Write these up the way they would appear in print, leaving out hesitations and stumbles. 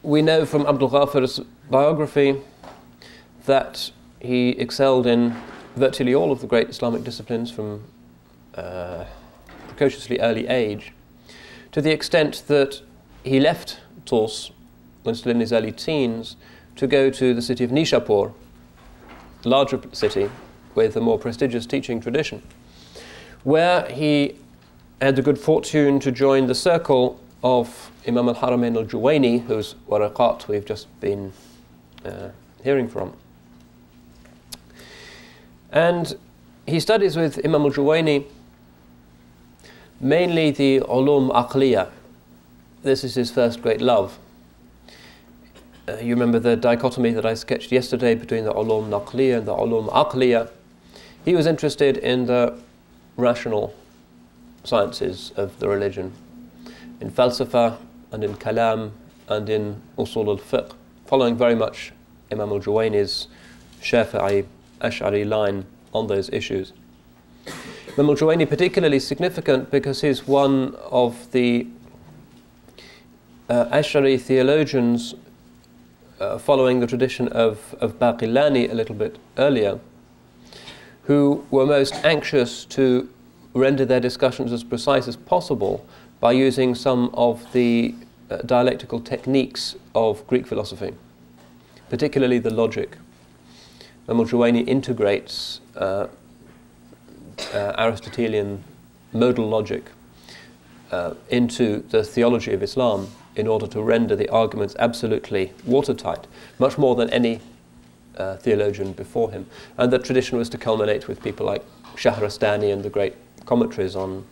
we know from Abdul Ghafir's biography that he excelled in virtually all of the great Islamic disciplines from precociously early age, to the extent that he left Turs when still in his early teens to go to the city of Nishapur, a larger city with a more prestigious teaching tradition, where he had the good fortune to join the circle of Imam al-Haramain al-Juwayni, whose waraqat we've just been hearing from. And he studies with Imam al-Juwayni mainly the ulum aqliya. This is his first great love. You remember the dichotomy that I sketched yesterday between the ulum naqliya and the ulum aqliya. He was interested in the rational sciences of the religion, in falsafa and in kalam and in usul al-fiqh, following very much Imam al-Juwayni's Shafi'i Ash'ari line on those issues. Imam al-Juwayni particularly significant because he's one of the Ash'ari theologians following the tradition of Baqillani a little bit earlier, who were most anxious to render their discussions as precise as possible by using some of the dialectical techniques of Greek philosophy, particularly the logic. Imam al-Juwayni integrates Aristotelian modal logic into the theology of Islam in order to render the arguments absolutely watertight, much more than any theologian before him. And the tradition was to culminate with people like Shahrastani and the great commentaries on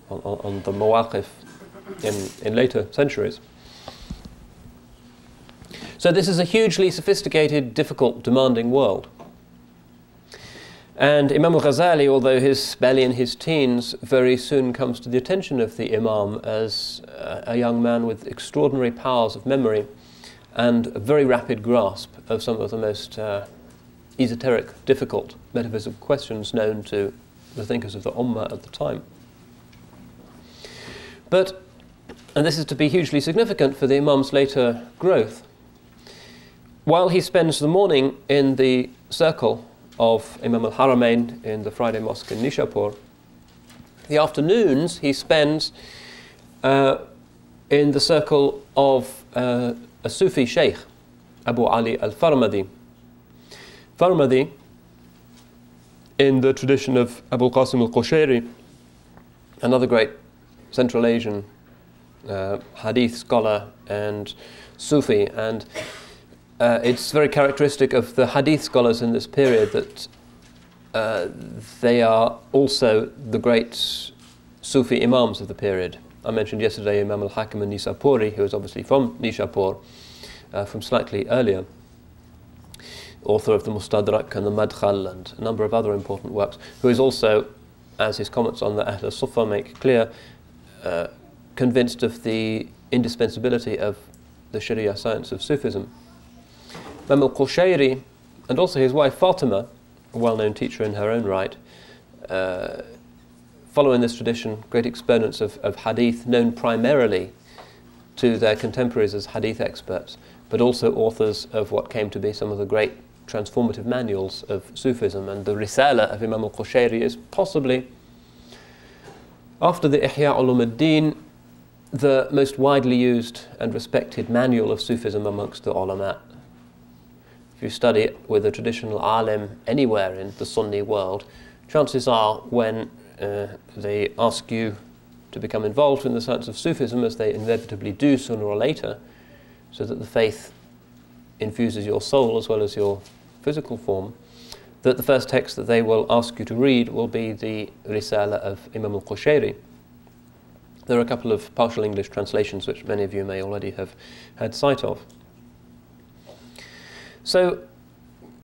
the Mawaqif in later centuries. So this is a hugely sophisticated, difficult, demanding world. And Imam Al-Ghazali, although he's barely in his teens, very soon comes to the attention of the Imam as a young man with extraordinary powers of memory and a very rapid grasp of some of the most esoteric, difficult metaphysical questions known to the thinkers of the Ummah at the time. But, and this is to be hugely significant for the Imam's later growth, while he spends the morning in the circle of Imam al-Haramain in the Friday Mosque in Nishapur, the afternoons he spends in the circle of a Sufi sheikh, Abu Ali al-Farmadi. Farmadi, in the tradition of Abu Qasim al-Qushayri, another great Central Asian hadith scholar and Sufi, and it's very characteristic of the hadith scholars in this period that they are also the great Sufi imams of the period. I mentioned yesterday Imam al-Hakim al-Nisapuri, who is obviously from Nishapur, from slightly earlier, author of the Mustadrak and the Madkhal and a number of other important works, who is also, as his comments on the Ahl al-Sufa make clear, convinced of the indispensability of the Sharia science of Sufism. Imam al-Qushayri, and also his wife Fatima, a well-known teacher in her own right, follow in this tradition, great exponents of hadith, known primarily to their contemporaries as hadith experts, but also authors of what came to be some of the great transformative manuals of Sufism. And the Risala of Imam al-Qushayri is possibly, after the Ihya Ulum ad-Din, the most widely used and respected manual of Sufism amongst the ulama. If you study it with a traditional alim anywhere in the Sunni world, chances are when they ask you to become involved in the science of Sufism, as they inevitably do sooner or later, so that the faith infuses your soul as well as your physical form, that the first text that they will ask you to read will be the Risala of Imam al-Qushayri. There are a couple of partial English translations which many of you may already have had sight of. So